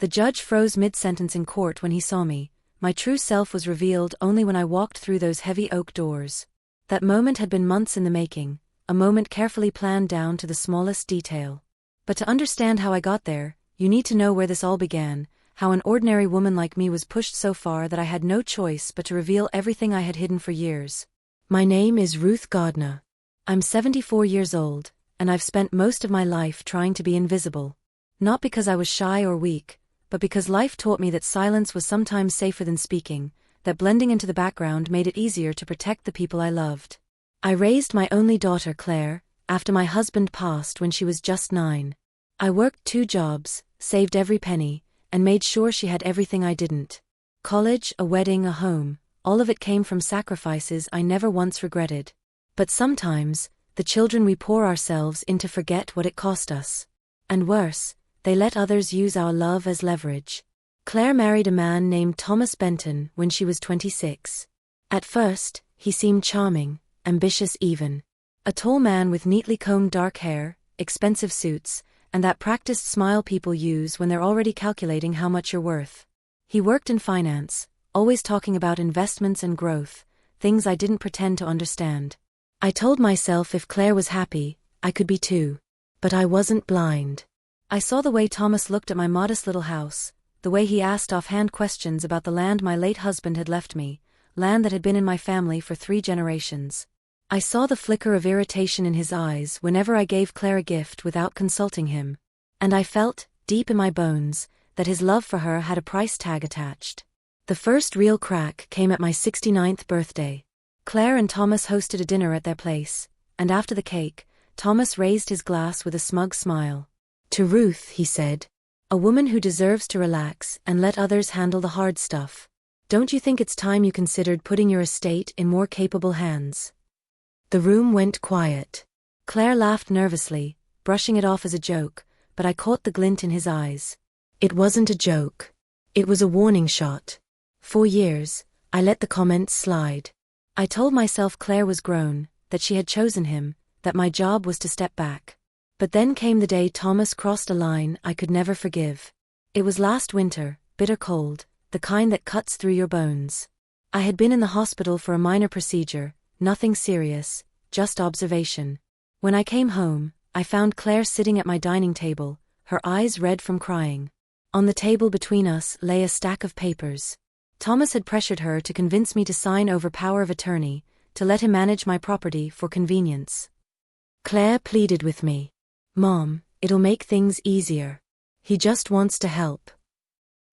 The judge froze mid-sentence in court when he saw me. My true self was revealed only when I walked through those heavy oak doors. That moment had been months in the making, a moment carefully planned down to the smallest detail. But to understand how I got there, you need to know where this all began, how an ordinary woman like me was pushed so far that I had no choice but to reveal everything I had hidden for years. My name is Ruth Gardner. I'm 74 years old, and I've spent most of my life trying to be invisible. Not because I was shy or weak, but because life taught me that silence was sometimes safer than speaking, that blending into the background made it easier to protect the people I loved. I raised my only daughter, Claire, after my husband passed when she was just 9. I worked 2 jobs, saved every penny, and made sure she had everything I didn't. College, a wedding, a home, all of it came from sacrifices I never once regretted. But sometimes, the children we pour ourselves into forget what it cost us. And worse, they let others use our love as leverage. Claire married a man named Thomas Benton when she was 26. At first, he seemed charming, ambitious even. A tall man with neatly combed dark hair, expensive suits, and that practiced smile people use when they're already calculating how much you're worth. He worked in finance, always talking about investments and growth, things I didn't pretend to understand. I told myself if Claire was happy, I could be too. But I wasn't blind. I saw the way Thomas looked at my modest little house, the way he asked offhand questions about the land my late husband had left me, land that had been in my family for 3 generations. I saw the flicker of irritation in his eyes whenever I gave Claire a gift without consulting him. And I felt, deep in my bones, that his love for her had a price tag attached. The first real crack came at my 69th birthday. Claire and Thomas hosted a dinner at their place, and after the cake, Thomas raised his glass with a smug smile. "To Ruth," he said. "A woman who deserves to relax and let others handle the hard stuff. Don't you think it's time you considered putting your estate in more capable hands?" The room went quiet. Claire laughed nervously, brushing it off as a joke, but I caught the glint in his eyes. It wasn't a joke. It was a warning shot. For years, I let the comments slide. I told myself Claire was grown, that she had chosen him, that my job was to step back. But then came the day Thomas crossed a line I could never forgive. It was last winter, bitter cold, the kind that cuts through your bones. I had been in the hospital for a minor procedure, nothing serious, just observation. When I came home, I found Claire sitting at my dining table, her eyes red from crying. On the table between us lay a stack of papers. Thomas had pressured her to convince me to sign over power of attorney, to let him manage my property for convenience. Claire pleaded with me. "Mom, it'll make things easier. He just wants to help."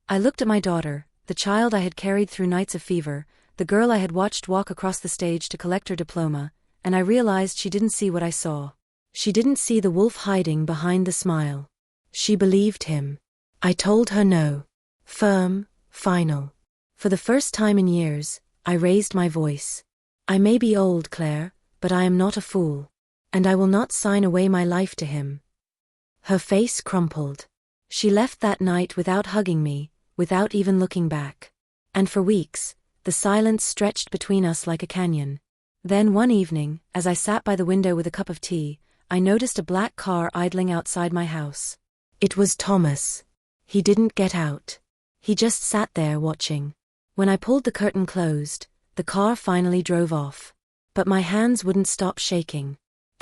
I looked at my daughter, the child I had carried through nights of fever, the girl I had watched walk across the stage to collect her diploma, and I realized she didn't see what I saw. She didn't see the wolf hiding behind the smile. She believed him. I told her no. Firm, final. For the first time in years, I raised my voice. "I may be old, Claire, but I am not a fool. And I will not sign away my life to him." Her face crumpled. She left that night without hugging me, without even looking back. And for weeks, the silence stretched between us like a canyon. Then one evening, as I sat by the window with a cup of tea, I noticed a black car idling outside my house. It was Thomas. He didn't get out. He just sat there watching. When I pulled the curtain closed, the car finally drove off. But my hands wouldn't stop shaking.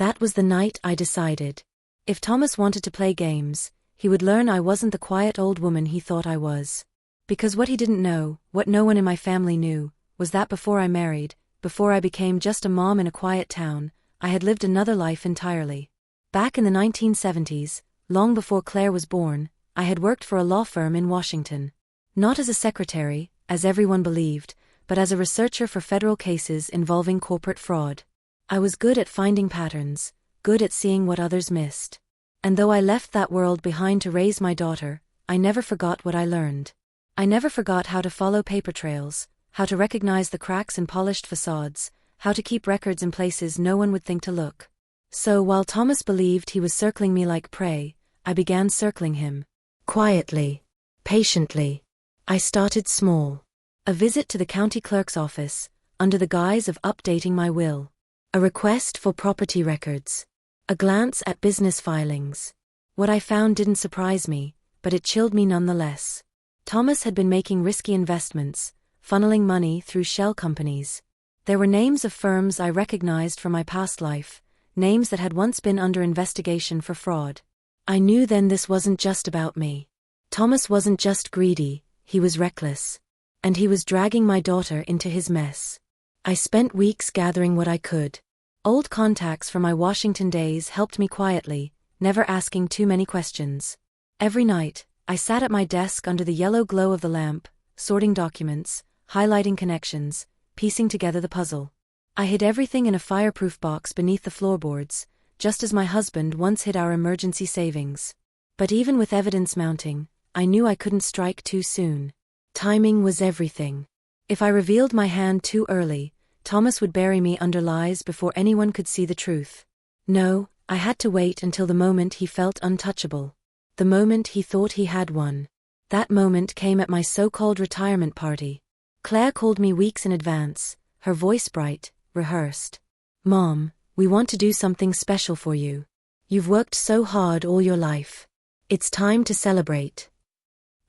That was the night I decided. If Thomas wanted to play games, he would learn I wasn't the quiet old woman he thought I was. Because what he didn't know, what no one in my family knew, was that before I married, before I became just a mom in a quiet town, I had lived another life entirely. Back in the 1970s, long before Claire was born, I had worked for a law firm in Washington. Not as a secretary, as everyone believed, but as a researcher for federal cases involving corporate fraud. I was good at finding patterns, good at seeing what others missed. And though I left that world behind to raise my daughter, I never forgot what I learned. I never forgot how to follow paper trails, how to recognize the cracks in polished facades, how to keep records in places no one would think to look. So while Thomas believed he was circling me like prey, I began circling him. Quietly. Patiently. I started small. A visit to the county clerk's office, under the guise of updating my will. A request for property records. A glance at business filings. What I found didn't surprise me, but but it chilled me nonetheless. Thomas had been making risky investments, funneling money through shell companies. There were names of firms I recognized from my past life, names that had once been under investigation for fraud. I knew then this wasn't just about me. Thomas wasn't just greedy, he was reckless. And he was dragging my daughter into his mess. I spent weeks gathering what I could. Old contacts from my Washington days helped me quietly, never asking too many questions. Every night, I sat at my desk under the yellow glow of the lamp, sorting documents, highlighting connections, piecing together the puzzle. I hid everything in a fireproof box beneath the floorboards, just as my husband once hid our emergency savings. But even with evidence mounting, I knew I couldn't strike too soon. Timing was everything. If I revealed my hand too early, Thomas would bury me under lies before anyone could see the truth. No, I had to wait until the moment he felt untouchable. The moment he thought he had won. That moment came at my so-called retirement party. Claire called me weeks in advance, her voice bright, rehearsed. "Mom, we want to do something special for you. You've worked so hard all your life. It's time to celebrate."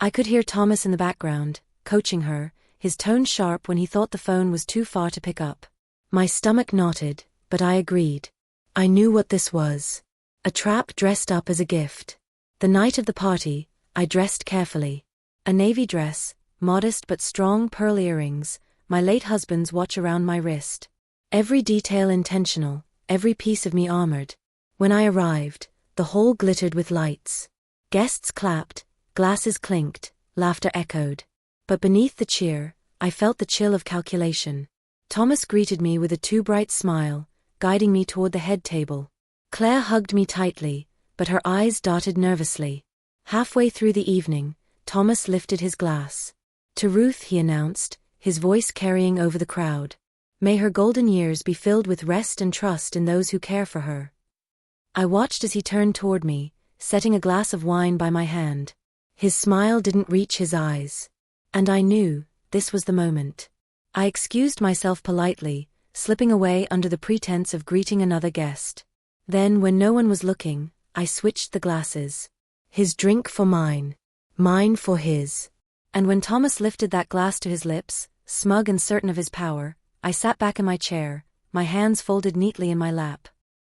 I could hear Thomas in the background, coaching her, his tone sharp when he thought the phone was too far to pick up. My stomach knotted, but I agreed. I knew what this was. A trap dressed up as a gift. The night of the party, I dressed carefully. A navy dress, modest but strong pearl earrings, my late husband's watch around my wrist. Every detail intentional, every piece of me armored. When I arrived, the hall glittered with lights. Guests clapped, glasses clinked, laughter echoed. But beneath the cheer, I felt the chill of calculation. Thomas greeted me with a too bright smile, guiding me toward the head table. Claire hugged me tightly, but her eyes darted nervously. Halfway through the evening, Thomas lifted his glass. "To Ruth," he announced, his voice carrying over the crowd. "May her golden years be filled with rest and trust in those who care for her." I watched as he turned toward me, setting a glass of wine by my hand. His smile didn't reach his eyes. And I knew, this was the moment. I excused myself politely, slipping away under the pretense of greeting another guest. Then, when no one was looking, I switched the glasses. His drink for mine. Mine for his. And when Thomas lifted that glass to his lips, smug and certain of his power, I sat back in my chair, my hands folded neatly in my lap.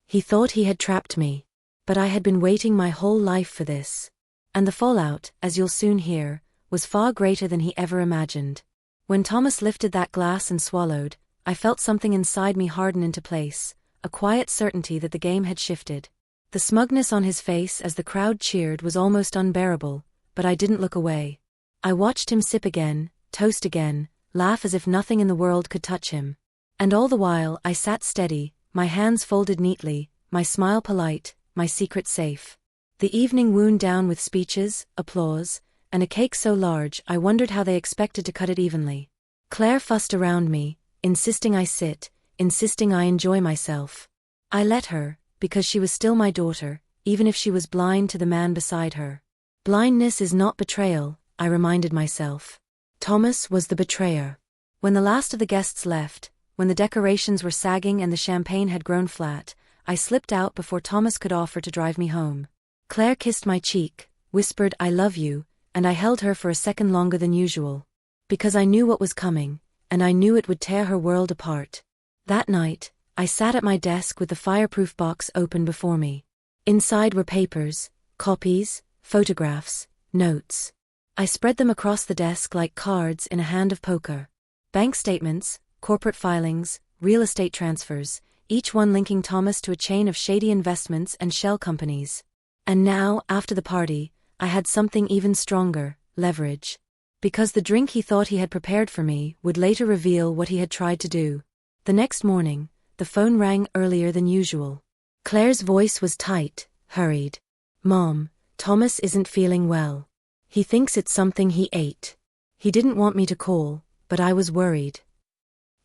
He thought he had trapped me. But I had been waiting my whole life for this. And the fallout, as you'll soon hear, was far greater than he ever imagined. When Thomas lifted that glass and swallowed, I felt something inside me harden into place, a quiet certainty that the game had shifted. The smugness on his face as the crowd cheered was almost unbearable, but I didn't look away. I watched him sip again, toast again, laugh as if nothing in the world could touch him. And all the while I sat steady, my hands folded neatly, my smile polite, my secret safe. The evening wound down with speeches, applause, and a cake so large I wondered how they expected to cut it evenly. Claire fussed around me, insisting I sit, insisting I enjoy myself. I let her, because she was still my daughter, even if she was blind to the man beside her. Blindness is not betrayal, I reminded myself. Thomas was the betrayer. When the last of the guests left, when the decorations were sagging and the champagne had grown flat, I slipped out before Thomas could offer to drive me home. Claire kissed my cheek, whispered "I love you," and I held her for a second longer than usual. Because I knew what was coming, and I knew it would tear her world apart. That night, I sat at my desk with the fireproof box open before me. Inside were papers, copies, photographs, notes. I spread them across the desk like cards in a hand of poker. Bank statements, corporate filings, real estate transfers, each one linking Thomas to a chain of shady investments and shell companies. And now, after the party, I had something even stronger, leverage. Because the drink he thought he had prepared for me would later reveal what he had tried to do. The next morning, the phone rang earlier than usual. Claire's voice was tight, hurried. "Mom, Thomas isn't feeling well. He thinks it's something he ate." He didn't want me to call, but I was worried.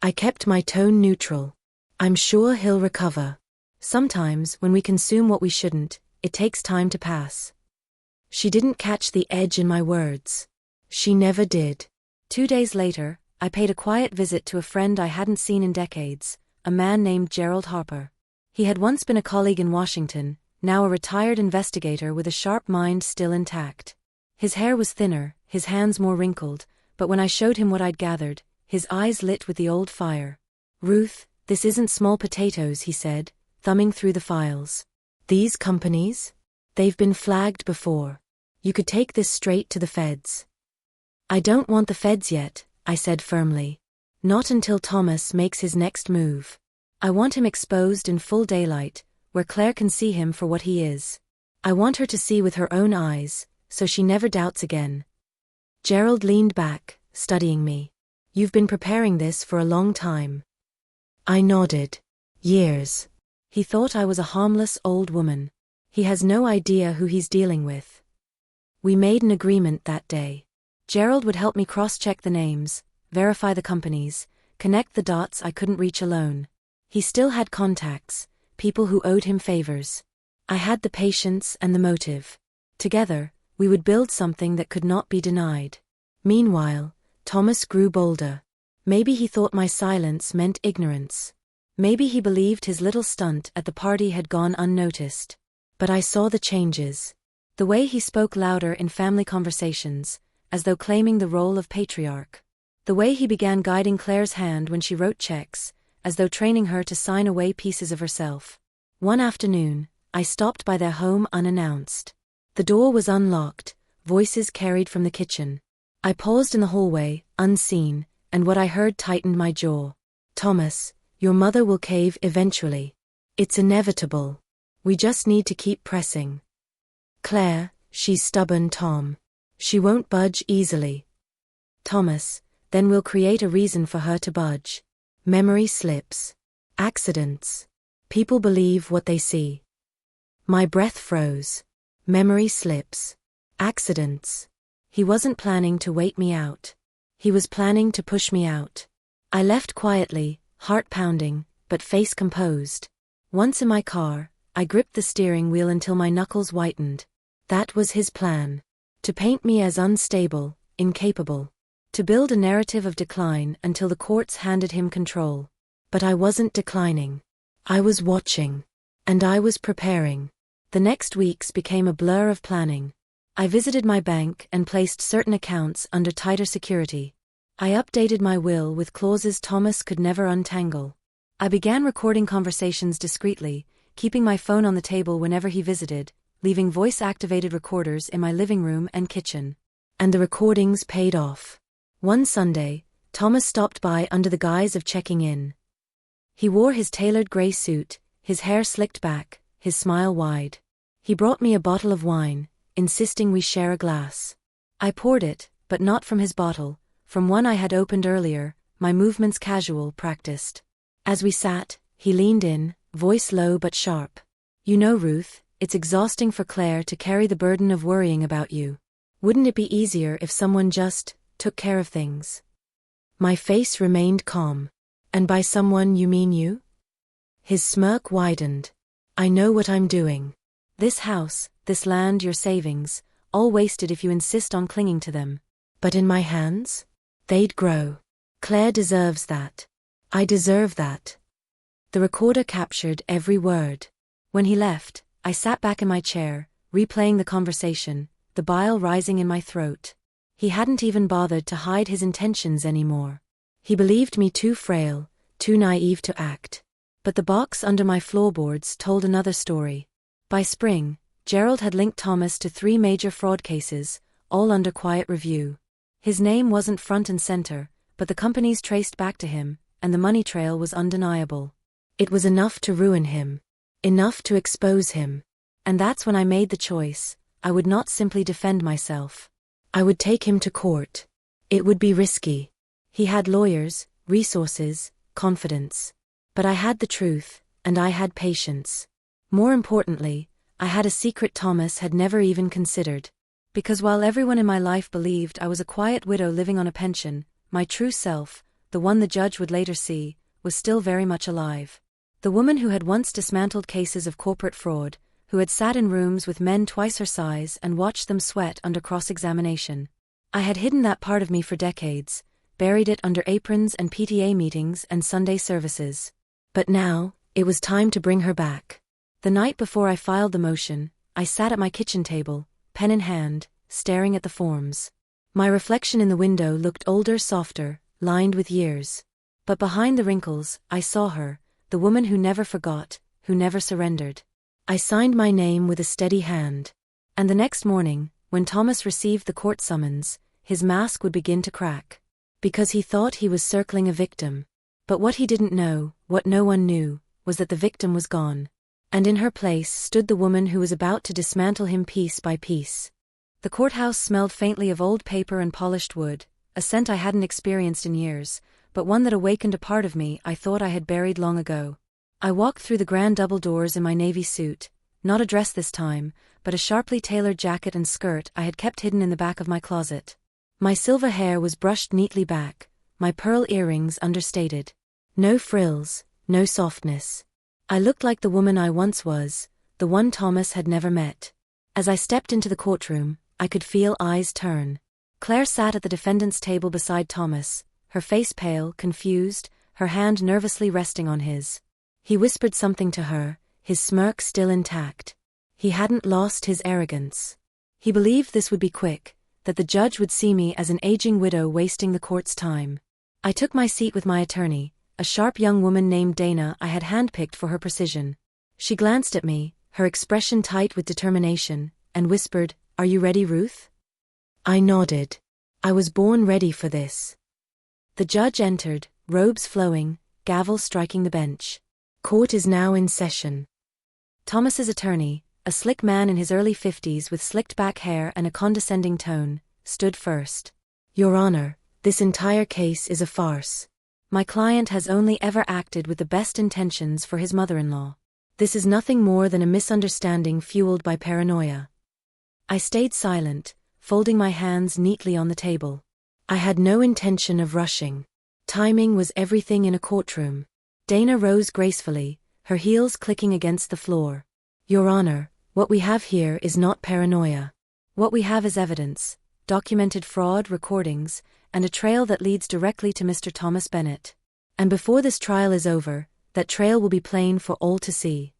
I kept my tone neutral. "I'm sure he'll recover. Sometimes, when we consume what we shouldn't, it takes time to pass." She didn't catch the edge in my words. She never did. 2 days later, I paid a quiet visit to a friend I hadn't seen in decades, a man named Gerald Harper. He had once been a colleague in Washington, now a retired investigator with a sharp mind still intact. His hair was thinner, his hands more wrinkled, but when I showed him what I'd gathered, his eyes lit with the old fire. "Ruth, this isn't small potatoes," he said, thumbing through the files. "These companies? They've been flagged before. You could take this straight to the feds." "I don't want the feds yet," I said firmly. "Not until Thomas makes his next move. I want him exposed in full daylight, where Claire can see him for what he is. I want her to see with her own eyes, so she never doubts again." Gerald leaned back, studying me. "You've been preparing this for a long time." I nodded. "Years." He thought I was a harmless old woman. He has no idea who he's dealing with. We made an agreement that day. Gerald would help me cross-check the names, verify the companies, connect the dots I couldn't reach alone. He still had contacts, people who owed him favors. I had the patience and the motive. Together, we would build something that could not be denied. Meanwhile, Thomas grew bolder. Maybe he thought my silence meant ignorance. Maybe he believed his little stunt at the party had gone unnoticed. But I saw the changes. The way he spoke louder in family conversations, as though claiming the role of patriarch. The way he began guiding Claire's hand when she wrote checks, as though training her to sign away pieces of herself. One afternoon, I stopped by their home unannounced. The door was unlocked, voices carried from the kitchen. I paused in the hallway, unseen, and what I heard tightened my jaw. "Thomas, your mother will cave eventually. It's inevitable. We just need to keep pressing. Claire, she's stubborn, Tom. She won't budge easily. Thomas, then we'll create a reason for her to budge. Memory slips. Accidents. People believe what they see." My breath froze. Memory slips. Accidents. He wasn't planning to wait me out. He was planning to push me out. I left quietly, heart pounding, but face composed. Once in my car, I gripped the steering wheel until my knuckles whitened. That was his plan. To paint me as unstable, incapable. To build a narrative of decline until the courts handed him control. But I wasn't declining. I was watching. And I was preparing. The next weeks became a blur of planning. I visited my bank and placed certain accounts under tighter security. I updated my will with clauses Thomas could never untangle. I began recording conversations discreetly, keeping my phone on the table whenever he visited, leaving voice-activated recorders in my living room and kitchen. And the recordings paid off. One Sunday, Thomas stopped by under the guise of checking in. He wore his tailored gray suit, his hair slicked back, his smile wide. He brought me a bottle of wine, insisting we share a glass. I poured it, but not from his bottle, from one I had opened earlier, my movements casual, practiced. As we sat, he leaned in, voice low but sharp. "You know, Ruth, it's exhausting for Claire to carry the burden of worrying about you. Wouldn't it be easier if someone just took care of things?" My face remained calm. "And by someone you mean you?" His smirk widened. "I know what I'm doing. This house, this land, your savings, all wasted if you insist on clinging to them. But in my hands? They'd grow. Claire deserves that. I deserve that." The recorder captured every word. When he left, I sat back in my chair, replaying the conversation, the bile rising in my throat. He hadn't even bothered to hide his intentions anymore. He believed me too frail, too naive to act. But the box under my floorboards told another story. By spring, Gerald had linked Thomas to 3 major fraud cases, all under quiet review. His name wasn't front and center, but the companies traced back to him, and the money trail was undeniable. It was enough to ruin him. Enough to expose him. And that's when I made the choice. I would not simply defend myself. I would take him to court. It would be risky. He had lawyers, resources, confidence. But I had the truth, and I had patience. More importantly, I had a secret Thomas had never even considered. Because while everyone in my life believed I was a quiet widow living on a pension, my true self, the one the judge would later see, was still very much alive. The woman who had once dismantled cases of corporate fraud, who had sat in rooms with men twice her size and watched them sweat under cross-examination. I had hidden that part of me for decades, buried it under aprons and PTA meetings and Sunday services. But now, it was time to bring her back. The night before I filed the motion, I sat at my kitchen table, pen in hand, staring at the forms. My reflection in the window looked older, softer, lined with years. But behind the wrinkles, I saw her, the woman who never forgot, who never surrendered. I signed my name with a steady hand. And the next morning, when Thomas received the court summons, his mask would begin to crack. Because he thought he was circling a victim. But what he didn't know, what no one knew, was that the victim was gone. And in her place stood the woman who was about to dismantle him piece by piece. The courthouse smelled faintly of old paper and polished wood, a scent I hadn't experienced in years, but one that awakened a part of me I thought I had buried long ago. I walked through the grand double doors in my navy suit, not a dress this time, but a sharply tailored jacket and skirt I had kept hidden in the back of my closet. My silver hair was brushed neatly back, my pearl earrings understated. No frills, no softness. I looked like the woman I once was, the one Thomas had never met. As I stepped into the courtroom, I could feel eyes turn. Claire sat at the defendant's table beside Thomas, her face pale, confused, her hand nervously resting on his. He whispered something to her, his smirk still intact. He hadn't lost his arrogance. He believed this would be quick, that the judge would see me as an aging widow wasting the court's time. I took my seat with my attorney, a sharp young woman named Dana I had handpicked for her precision. She glanced at me, her expression tight with determination, and whispered, "Are you ready, Ruth?" I nodded. I was born ready for this. The judge entered, robes flowing, gavel striking the bench. Court is now in session. Thomas's attorney, a slick man in his early 50s with slicked back hair and a condescending tone, stood first. "Your Honor, this entire case is a farce. My client has only ever acted with the best intentions for his mother-in-law. This is nothing more than a misunderstanding fueled by paranoia." I stayed silent, folding my hands neatly on the table. I had no intention of rushing. Timing was everything in a courtroom. Dana rose gracefully, her heels clicking against the floor. "Your Honor, what we have here is not paranoia. What we have is evidence, documented fraud, recordings, and a trail that leads directly to Mr. Thomas Bennett. And before this trial is over, that trail will be plain for all to see."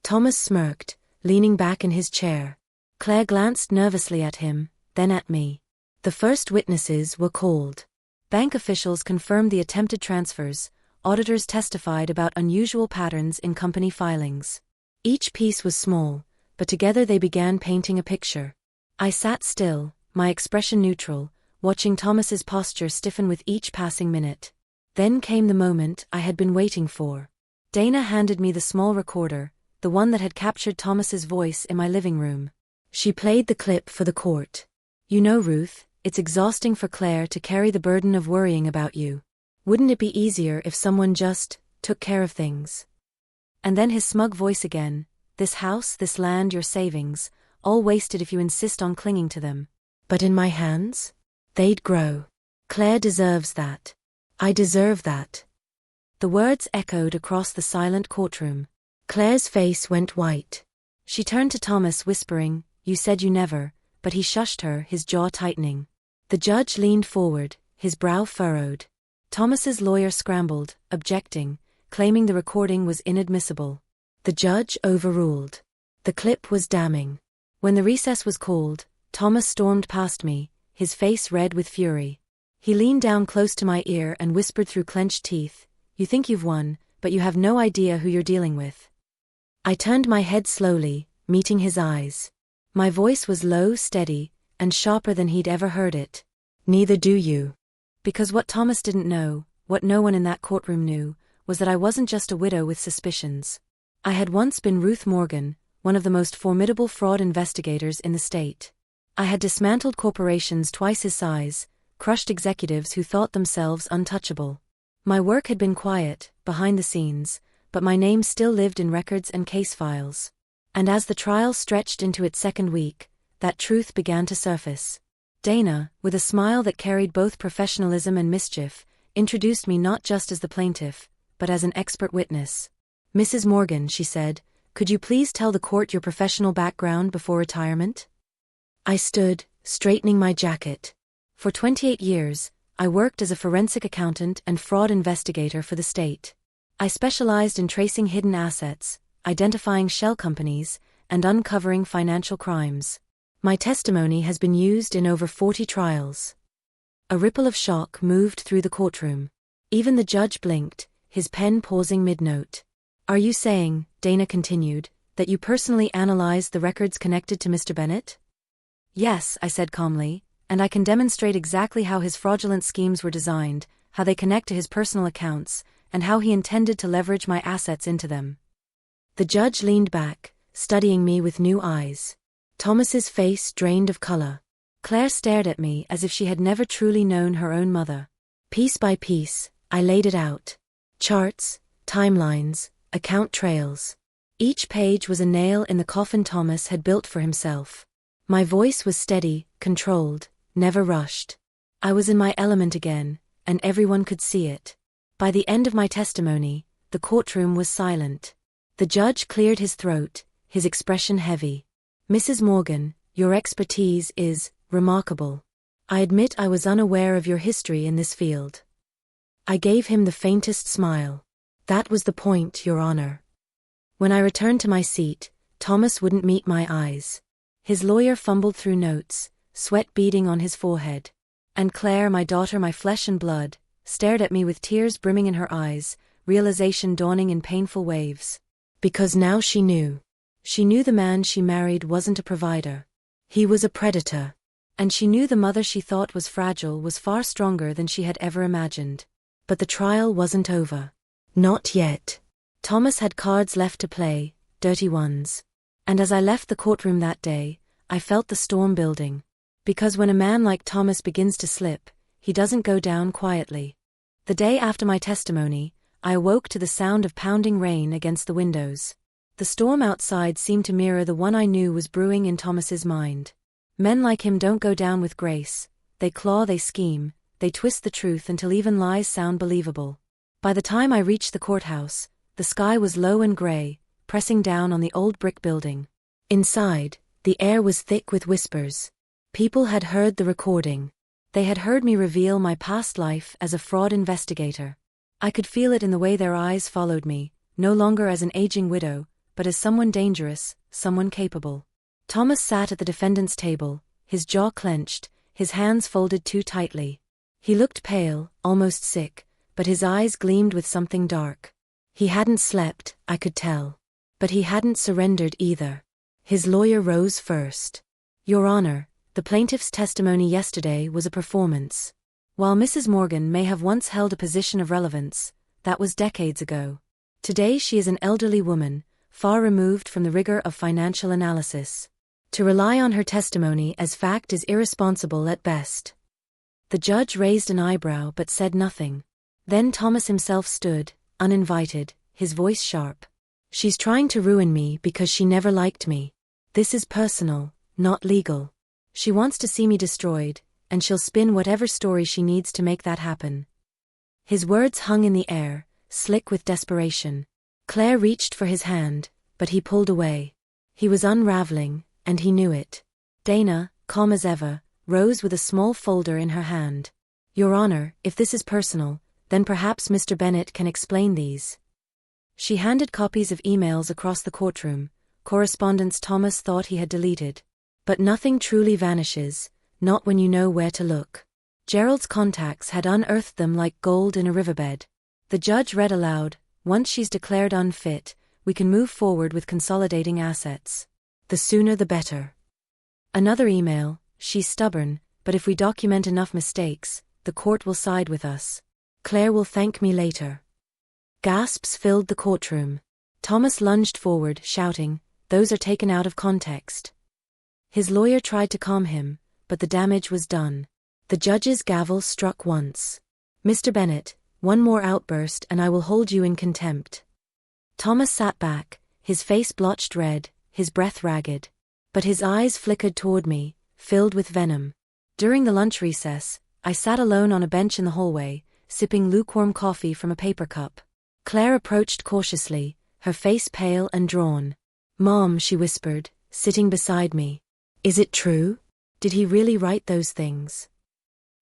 Thomas smirked, leaning back in his chair. Claire glanced nervously at him, then at me. The first witnesses were called. Bank officials confirmed the attempted transfers, auditors testified about unusual patterns in company filings. Each piece was small, but together they began painting a picture. I sat still, my expression neutral, watching Thomas's posture stiffen with each passing minute. Then came the moment I had been waiting for. Dana handed me the small recorder, the one that had captured Thomas's voice in my living room. She played the clip for the court. "You know, Ruth, it's exhausting for Claire to carry the burden of worrying about you. Wouldn't it be easier if someone just took care of things?" And then his smug voice again, "This house, this land, your savings, all wasted if you insist on clinging to them. But in my hands? They'd grow. Claire deserves that. I deserve that." The words echoed across the silent courtroom. Claire's face went white. She turned to Thomas whispering, "You said you never," but he shushed her, his jaw tightening. The judge leaned forward, his brow furrowed. Thomas's lawyer scrambled, objecting, claiming the recording was inadmissible. The judge overruled. The clip was damning. When the recess was called, Thomas stormed past me, his face red with fury. He leaned down close to my ear and whispered through clenched teeth, "You think you've won, but you have no idea who you're dealing with." I turned my head slowly, meeting his eyes. My voice was low, steady, and sharper than he'd ever heard it. "Neither do you." Because what Thomas didn't know, what no one in that courtroom knew, was that I wasn't just a widow with suspicions. I had once been Ruth Morgan, one of the most formidable fraud investigators in the state. I had dismantled corporations twice his size, crushed executives who thought themselves untouchable. My work had been quiet, behind the scenes, but my name still lived in records and case files. And as the trial stretched into its second week, that truth began to surface. Dana, with a smile that carried both professionalism and mischief, introduced me not just as the plaintiff, but as an expert witness. "Mrs. Morgan," she said, "could you please tell the court your professional background before retirement?" I stood, straightening my jacket. For 28 years, I worked as a forensic accountant and fraud investigator for the state. I specialized in tracing hidden assets, identifying shell companies, and uncovering financial crimes. My testimony has been used in over 40 trials. A ripple of shock moved through the courtroom. Even the judge blinked, his pen pausing mid-note. Are you saying, Dana continued, that you personally analyzed the records connected to Mr. Bennett? Yes, I said calmly, and I can demonstrate exactly how his fraudulent schemes were designed, how they connect to his personal accounts, and how he intended to leverage my assets into them. The judge leaned back, studying me with new eyes. Thomas's face drained of color. Claire stared at me as if she had never truly known her own mother. Piece by piece, I laid it out. Charts, timelines, account trails. Each page was a nail in the coffin Thomas had built for himself. My voice was steady, controlled, never rushed. I was in my element again, and everyone could see it. By the end of my testimony, the courtroom was silent. The judge cleared his throat, his expression heavy. Mrs. Morgan, your expertise is remarkable. I admit I was unaware of your history in this field. I gave him the faintest smile. That was the point, Your Honor. When I returned to my seat, Thomas wouldn't meet my eyes. His lawyer fumbled through notes, sweat beading on his forehead. And Claire, my daughter, my flesh and blood, stared at me with tears brimming in her eyes, realization dawning in painful waves. Because now she knew. She knew the man she married wasn't a provider. He was a predator. And she knew the mother she thought was fragile was far stronger than she had ever imagined. But the trial wasn't over. Not yet. Thomas had cards left to play, dirty ones. And as I left the courtroom that day, I felt the storm building. Because when a man like Thomas begins to slip, he doesn't go down quietly. The day after my testimony, I awoke to the sound of pounding rain against the windows. The storm outside seemed to mirror the one I knew was brewing in Thomas's mind. Men like him don't go down with grace. They claw, they scheme, they twist the truth until even lies sound believable. By the time I reached the courthouse, the sky was low and gray, pressing down on the old brick building. Inside, the air was thick with whispers. People had heard the recording. They had heard me reveal my past life as a fraud investigator. I could feel it in the way their eyes followed me, no longer as an aging widow, but as someone dangerous, someone capable. Thomas sat at the defendant's table, his jaw clenched, his hands folded too tightly. He looked pale, almost sick, but his eyes gleamed with something dark. He hadn't slept, I could tell. But he hadn't surrendered either. His lawyer rose first. Your Honor, the plaintiff's testimony yesterday was a performance. While Mrs. Morgan may have once held a position of relevance, that was decades ago. Today she is an elderly woman, far removed from the rigor of financial analysis. To rely on her testimony as fact is irresponsible at best. The judge raised an eyebrow but said nothing. Then Thomas himself stood, uninvited, his voice sharp. She's trying to ruin me because she never liked me. This is personal, not legal. She wants to see me destroyed, and she'll spin whatever story she needs to make that happen. His words hung in the air, slick with desperation. Claire reached for his hand, but he pulled away. He was unraveling, and he knew it. Dana, calm as ever, rose with a small folder in her hand. Your Honor, if this is personal, then perhaps Mr. Bennett can explain these. She handed copies of emails across the courtroom, correspondence Thomas thought he had deleted. But nothing truly vanishes, not when you know where to look. Gerald's contacts had unearthed them like gold in a riverbed. The judge read aloud, once she's declared unfit, we can move forward with consolidating assets. The sooner the better. Another email, she's stubborn, but if we document enough mistakes, the court will side with us. Claire will thank me later. Gasps filled the courtroom. Thomas lunged forward, shouting, those are taken out of context. His lawyer tried to calm him, but the damage was done. The judge's gavel struck once. Mr. Bennett, one more outburst and I will hold you in contempt. Thomas sat back, his face blotched red, his breath ragged. But his eyes flickered toward me, filled with venom. During the lunch recess, I sat alone on a bench in the hallway, sipping lukewarm coffee from a paper cup. Claire approached cautiously, her face pale and drawn. Mom, she whispered, sitting beside me. Is it true? Did he really write those things?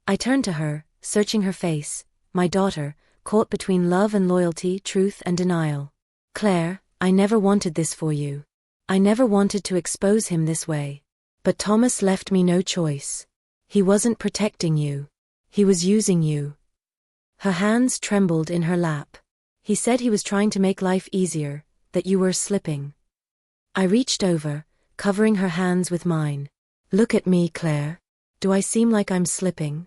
I turned to her, searching her face, my daughter, caught between love and loyalty, truth and denial. Claire, I never wanted this for you. I never wanted to expose him this way. But Thomas left me no choice. He wasn't protecting you. He was using you. Her hands trembled in her lap. He said he was trying to make life easier, that you were slipping. I reached over, covering her hands with mine. Look at me, Claire. Do I seem like I'm slipping?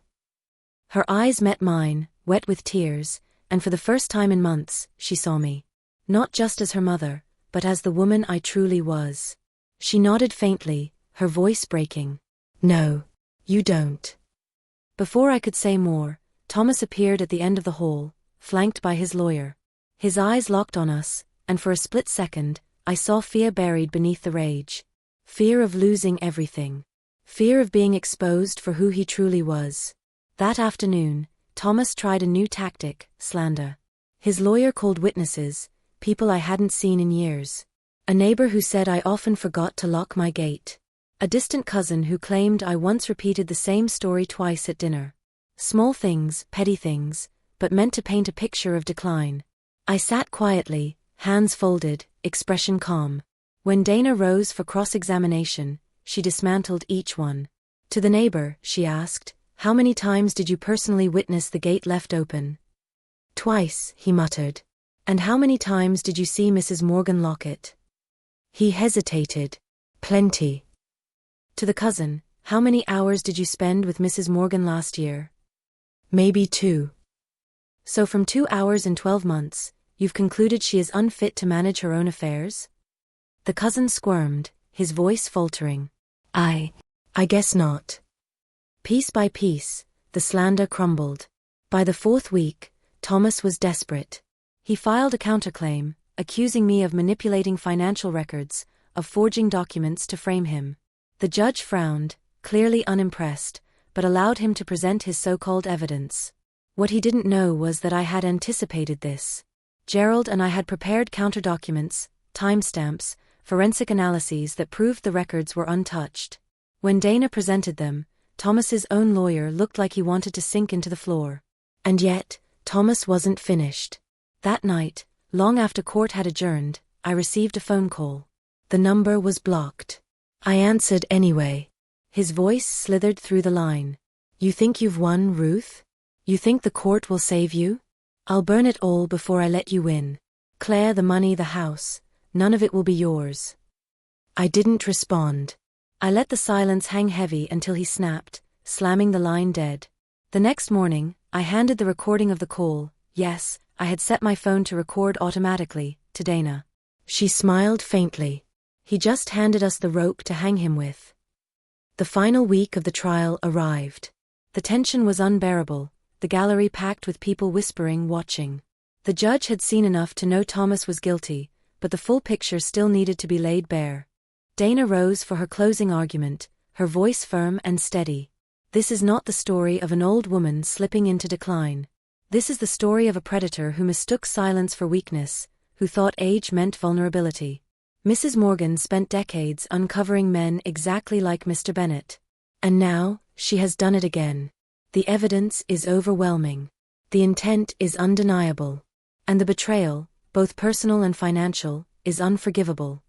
Her eyes met mine, wet with tears, and for the first time in months, she saw me. Not just as her mother, but as the woman I truly was. She nodded faintly, her voice breaking. No, you don't. Before I could say more, Thomas appeared at the end of the hall, flanked by his lawyer. His eyes locked on us, and for a split second, I saw fear buried beneath the rage. Fear of losing everything. Fear of being exposed for who he truly was. That afternoon, Thomas tried a new tactic, slander. His lawyer called witnesses, people I hadn't seen in years. A neighbor who said I often forgot to lock my gate. A distant cousin who claimed I once repeated the same story twice at dinner. Small things, petty things, but meant to paint a picture of decline. I sat quietly, hands folded, expression calm. When Dana rose for cross-examination, she dismantled each one. To the neighbor, she asked, "How many times did you personally witness the gate left open?" "Twice," he muttered. "And how many times did you see Mrs. Morgan lock it?" He hesitated. "Plenty." To the cousin, "How many hours did you spend with Mrs. Morgan last year?" "Maybe 2. "So from 2 hours in 12 months, you've concluded she is unfit to manage her own affairs?" The cousin squirmed, his voice faltering. I guess not." Piece by piece, the slander crumbled. By the 4th week, Thomas was desperate. He filed a counterclaim, accusing me of manipulating financial records, of forging documents to frame him. The judge frowned, clearly unimpressed, but allowed him to present his so-called evidence. What he didn't know was that I had anticipated this. Gerald and I had prepared counter-documents, timestamps, forensic analyses that proved the records were untouched. When Dana presented them, Thomas's own lawyer looked like he wanted to sink into the floor. And yet, Thomas wasn't finished. That night, long after court had adjourned, I received a phone call. The number was blocked. I answered anyway. His voice slithered through the line. "You think you've won, Ruth? You think the court will save you? I'll burn it all before I let you win. Claire, the money, the house, none of it will be yours." I didn't respond. I let the silence hang heavy until he snapped, slamming the line dead. The next morning, I handed the recording of the call, yes, I had set my phone to record automatically, to Dana. She smiled faintly. He just handed us the rope to hang him with. The final week of the trial arrived. The tension was unbearable, the gallery packed with people whispering, watching. The judge had seen enough to know Thomas was guilty, but the full picture still needed to be laid bare. Dana rose for her closing argument, her voice firm and steady. "This is not the story of an old woman slipping into decline. This is the story of a predator who mistook silence for weakness, who thought age meant vulnerability. Mrs. Morgan spent decades uncovering men exactly like Mr. Bennett. And now, she has done it again. The evidence is overwhelming. The intent is undeniable. And the betrayal, both personal and financial, is unforgivable."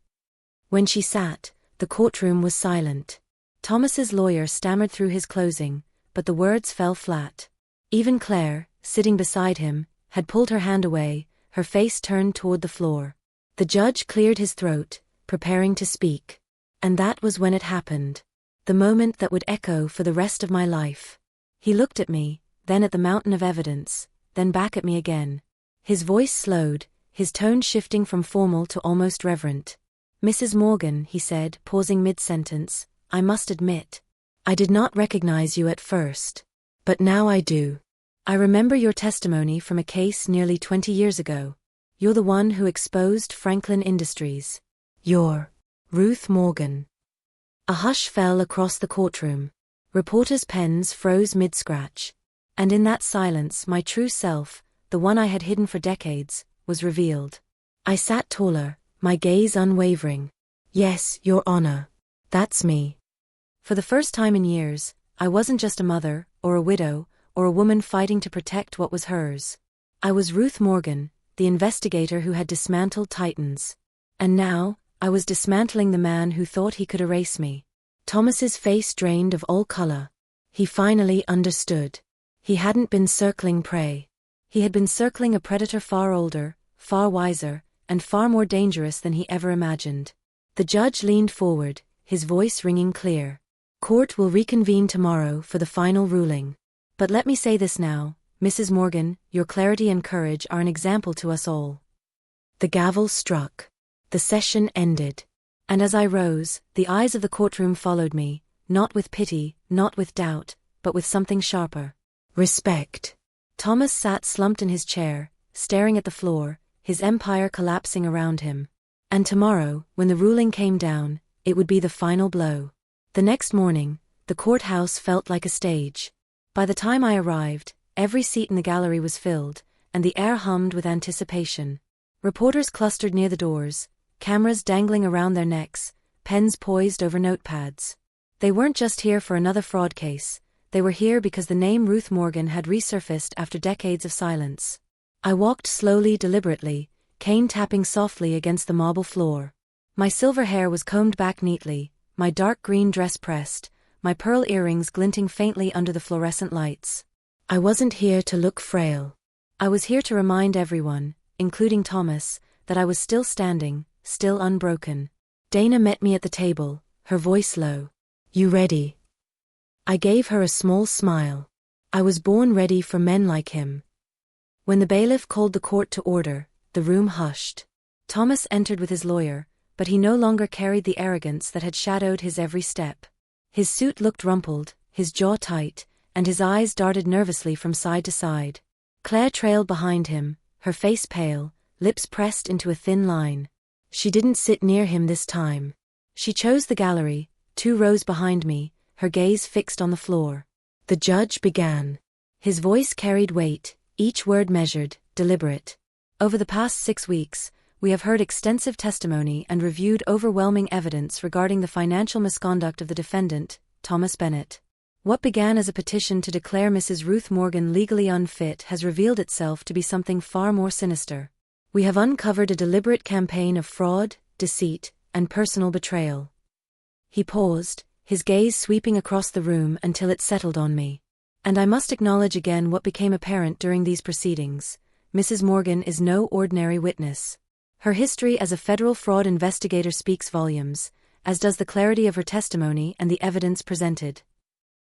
When she sat, the courtroom was silent. Thomas's lawyer stammered through his closing, but the words fell flat. Even Claire, sitting beside him, had pulled her hand away, her face turned toward the floor. The judge cleared his throat, preparing to speak. And that was when it happened. The moment that would echo for the rest of my life. He looked at me, then at the mountain of evidence, then back at me again. His voice slowed, his tone shifting from formal to almost reverent. "Mrs. Morgan," he said, pausing mid-sentence, "I must admit, I did not recognize you at first. But now I do. I remember your testimony from a case nearly 20 years ago. You're the one who exposed Franklin Industries. You're Ruth Morgan." A hush fell across the courtroom. Reporters' pens froze mid-scratch. And in that silence my true self, the one I had hidden for decades, was revealed. I sat taller, my gaze unwavering. "Yes, Your Honor. That's me." For the first time in years, I wasn't just a mother, or a widow, or a woman fighting to protect what was hers. I was Ruth Morgan, the investigator who had dismantled titans. And now, I was dismantling the man who thought he could erase me. Thomas's face drained of all color. He finally understood. He hadn't been circling prey. He had been circling a predator far older, far wiser, and far more dangerous than he ever imagined. The judge leaned forward, his voice ringing clear. Court will reconvene tomorrow for the final ruling. But let me say this now, Mrs. Morgan, your clarity and courage are an example to us all. The gavel struck. The session ended. And as I rose, the eyes of the courtroom followed me, not with pity, not with doubt, but with something sharper. Respect. Thomas sat slumped in his chair, staring at the floor, his empire collapsing around him. And tomorrow, when the ruling came down, it would be the final blow. The next morning, the courthouse felt like a stage. By the time I arrived, every seat in the gallery was filled, and the air hummed with anticipation. Reporters clustered near the doors, cameras dangling around their necks, pens poised over notepads. They weren't just here for another fraud case, they were here because the name Ruth Morgan had resurfaced after decades of silence. I walked slowly, deliberately, cane tapping softly against the marble floor. My silver hair was combed back neatly, my dark green dress pressed, my pearl earrings glinting faintly under the fluorescent lights. I wasn't here to look frail. I was here to remind everyone, including Thomas, that I was still standing, still unbroken. Dana met me at the table, her voice low. You ready? I gave her a small smile. I was born ready for men like him. When the bailiff called the court to order, the room hushed. Thomas entered with his lawyer, but he no longer carried the arrogance that had shadowed his every step. His suit looked rumpled, his jaw tight, and his eyes darted nervously from side to side. Claire trailed behind him, her face pale, lips pressed into a thin line. She didn't sit near him this time. She chose the gallery, 2 rows behind me, her gaze fixed on the floor. The judge began. His voice carried weight, each word measured, deliberate. Over the past 6 weeks, we have heard extensive testimony and reviewed overwhelming evidence regarding the financial misconduct of the defendant, Thomas Bennett. What began as a petition to declare Mrs. Ruth Morgan legally unfit has revealed itself to be something far more sinister. We have uncovered a deliberate campaign of fraud, deceit, and personal betrayal. He paused, his gaze sweeping across the room until it settled on me. And I must acknowledge again what became apparent during these proceedings. Mrs. Morgan is no ordinary witness. Her history as a federal fraud investigator speaks volumes, as does the clarity of her testimony and the evidence presented.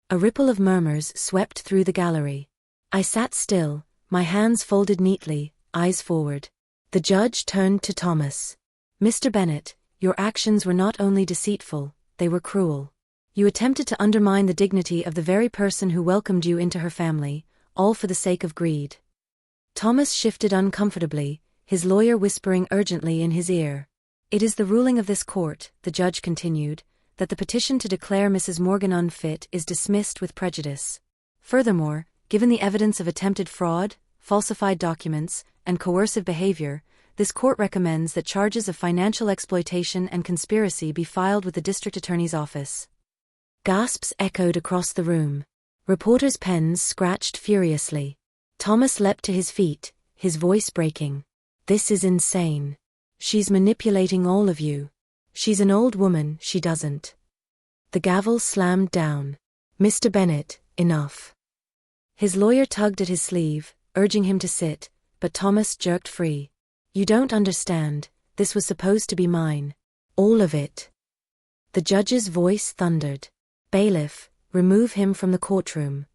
A ripple of murmurs swept through the gallery. I sat still, my hands folded neatly, eyes forward. The judge turned to Thomas. Mr. Bennett, your actions were not only deceitful, they were cruel. You attempted to undermine the dignity of the very person who welcomed you into her family, all for the sake of greed. Thomas shifted uncomfortably, his lawyer whispering urgently in his ear. It is the ruling of this court, the judge continued, that the petition to declare Mrs. Morgan unfit is dismissed with prejudice. Furthermore, given the evidence of attempted fraud, falsified documents, and coercive behavior, this court recommends that charges of financial exploitation and conspiracy be filed with the district attorney's office. Gasps echoed across the room. Reporters' pens scratched furiously. Thomas leapt to his feet, his voice breaking. This is insane. She's manipulating all of you. She's an old woman, she doesn't. The gavel slammed down. Mr. Bennett, enough. His lawyer tugged at his sleeve, urging him to sit, but Thomas jerked free. You don't understand, this was supposed to be mine. All of it. The judge's voice thundered. Bailiff, remove him from the courtroom.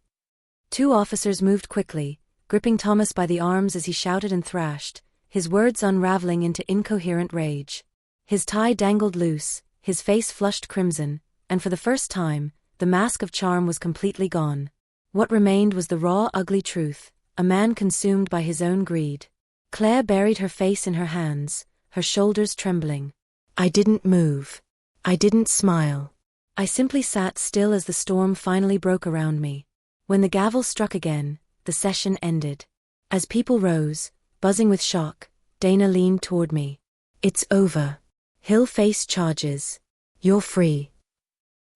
2 officers moved quickly, gripping Thomas by the arms as he shouted and thrashed, his words unraveling into incoherent rage. His tie dangled loose, his face flushed crimson, and for the first time, the mask of charm was completely gone. What remained was the raw, ugly truth, a man consumed by his own greed. Claire buried her face in her hands, her shoulders trembling. I didn't move. I didn't smile. I simply sat still as the storm finally broke around me. When the gavel struck again, the session ended. As people rose, buzzing with shock, Dana leaned toward me. It's over. He'll face charges. You're free.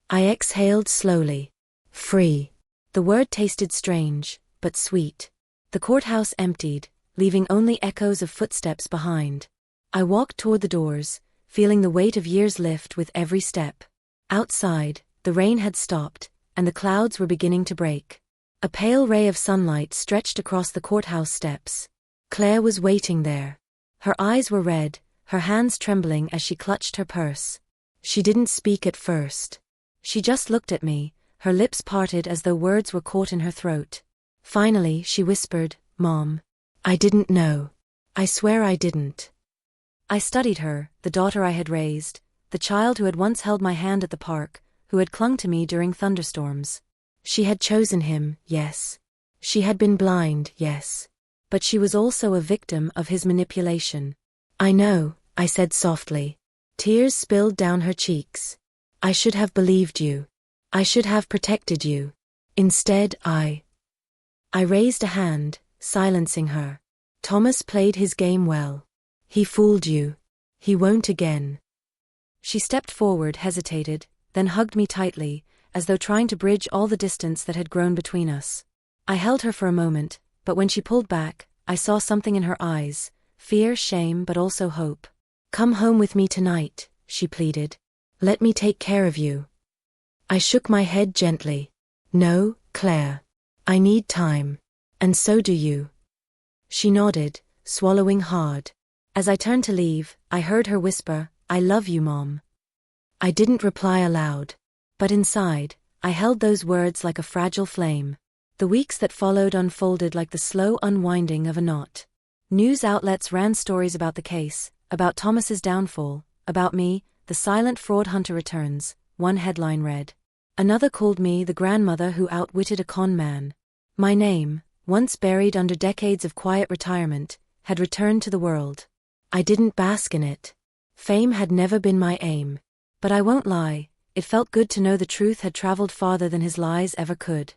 I exhaled slowly. Free. The word tasted strange, but sweet. The courthouse emptied, leaving only echoes of footsteps behind. I walked toward the doors, feeling the weight of years lift with every step. Outside, The rain had stopped, and the clouds were beginning to break. A pale ray of sunlight stretched across the courthouse steps. Claire was waiting there. Her eyes were red, her hands trembling as she clutched her purse. She didn't speak at first. She just looked at me, her lips parted as though words were caught in her throat. Finally, she whispered, "Mom. I didn't know. I swear I didn't." I studied her, the daughter I had raised, the child who had once held my hand at the park, who had clung to me during thunderstorms. She had chosen him, yes. She had been blind, yes. But she was also a victim of his manipulation. "I know," I said softly. Tears spilled down her cheeks. "I should have believed you. I should have protected you. Instead, I raised a hand, silencing her. "Thomas played his game well. He fooled you. He won't again." She stepped forward, hesitated, then hugged me tightly, as though trying to bridge all the distance that had grown between us. I held her for a moment, but when she pulled back, I saw something in her eyes, fear, shame, but also hope. "Come home with me tonight," she pleaded. "Let me take care of you." I shook my head gently. "No, Claire. I need time. And so do you." She nodded, swallowing hard. As I turned to leave, I heard her whisper, "I love you, Mom." I didn't reply aloud. But inside, I held those words like a fragile flame. The weeks that followed unfolded like the slow unwinding of a knot. News outlets ran stories about the case, about Thomas's downfall, about me, the silent fraud hunter returns, one headline read. Another called me the grandmother who outwitted a con man. My name, once buried under decades of quiet retirement, had returned to the world. I didn't bask in it. Fame had never been my aim. But I won't lie, it felt good to know the truth had traveled farther than his lies ever could.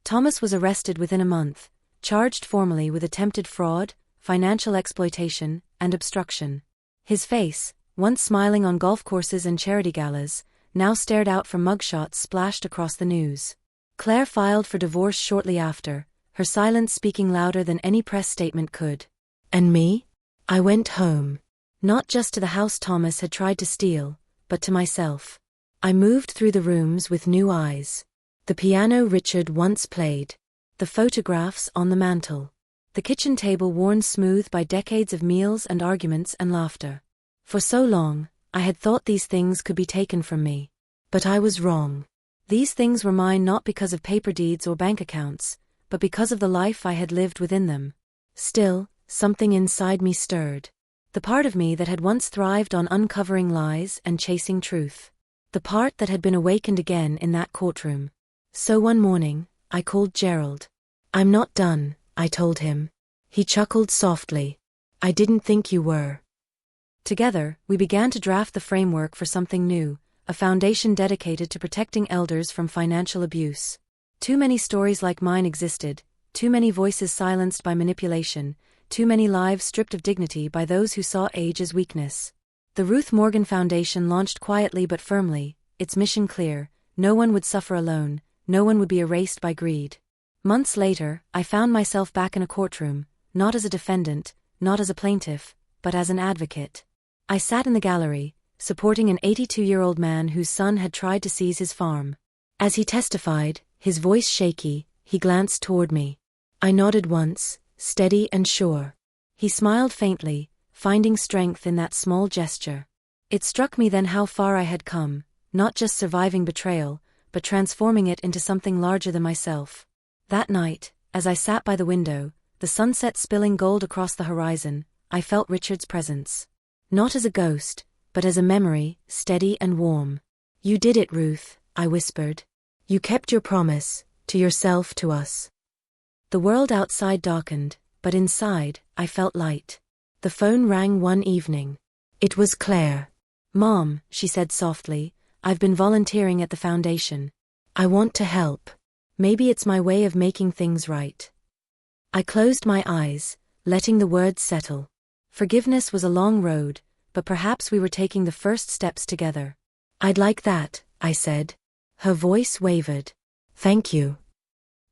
Thomas was arrested within a month, charged formally with attempted fraud, financial exploitation, and obstruction. His face, once smiling on golf courses and charity galas, now stared out from mugshots splashed across the news. Claire filed for divorce shortly after, her silence speaking louder than any press statement could. And me? I went home. Not just to the house Thomas had tried to steal, but to myself. I moved through the rooms with new eyes. The piano Richard once played. The photographs on the mantel. The kitchen table worn smooth by decades of meals and arguments and laughter. For so long, I had thought these things could be taken from me. But I was wrong. These things were mine not because of paper deeds or bank accounts, but because of the life I had lived within them. Still, something inside me stirred. The part of me that had once thrived on uncovering lies and chasing truth. The part that had been awakened again in that courtroom. So one morning, I called Gerald. "I'm not done," I told him. He chuckled softly. "I didn't think you were." Together, we began to draft the framework for something new, a foundation dedicated to protecting elders from financial abuse. Too many stories like mine existed, too many voices silenced by manipulation, too many lives stripped of dignity by those who saw age as weakness. The Ruth Morgan Foundation launched quietly but firmly, its mission clear: no one would suffer alone, no one would be erased by greed. Months later, I found myself back in a courtroom, not as a defendant, not as a plaintiff, but as an advocate. I sat in the gallery, supporting an 82-year-old man whose son had tried to seize his farm. As he testified, his voice shaky, he glanced toward me. I nodded once, steady and sure. He smiled faintly, finding strength in that small gesture. It struck me then how far I had come, not just surviving betrayal, but transforming it into something larger than myself. That night, as I sat by the window, the sunset spilling gold across the horizon, I felt Richard's presence. Not as a ghost, but as a memory, steady and warm. "You did it, Ruth," I whispered. "You kept your promise, to yourself, to us." The world outside darkened, but inside, I felt light. The phone rang one evening. It was Claire. "Mom," she said softly, "I've been volunteering at the foundation. I want to help. Maybe it's my way of making things right." I closed my eyes, letting the words settle. Forgiveness was a long road, but perhaps we were taking the first steps together. "I'd like that," I said. Her voice wavered. "Thank you."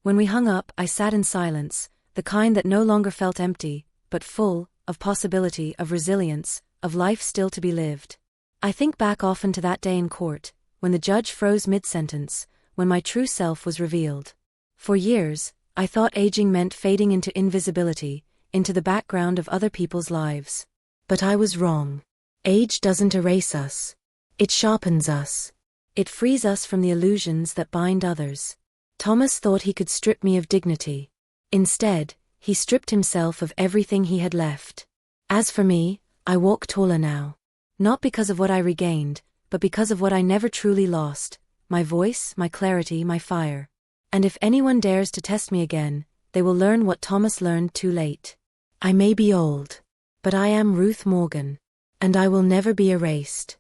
When we hung up, I sat in silence, the kind that no longer felt empty, but full, of possibility, of resilience, of life still to be lived. I think back often to that day in court, when the judge froze mid-sentence, when my true self was revealed. For years, I thought aging meant fading into invisibility, into the background of other people's lives. But I was wrong. Age doesn't erase us. It sharpens us. It frees us from the illusions that bind others. Thomas thought he could strip me of dignity. Instead, he stripped himself of everything he had left. As for me, I walk taller now. Not because of what I regained, but because of what I never truly lost: my voice, my clarity, my fire. And if anyone dares to test me again, they will learn what Thomas learned too late. I may be old, but I am Ruth Morgan. And I will never be erased.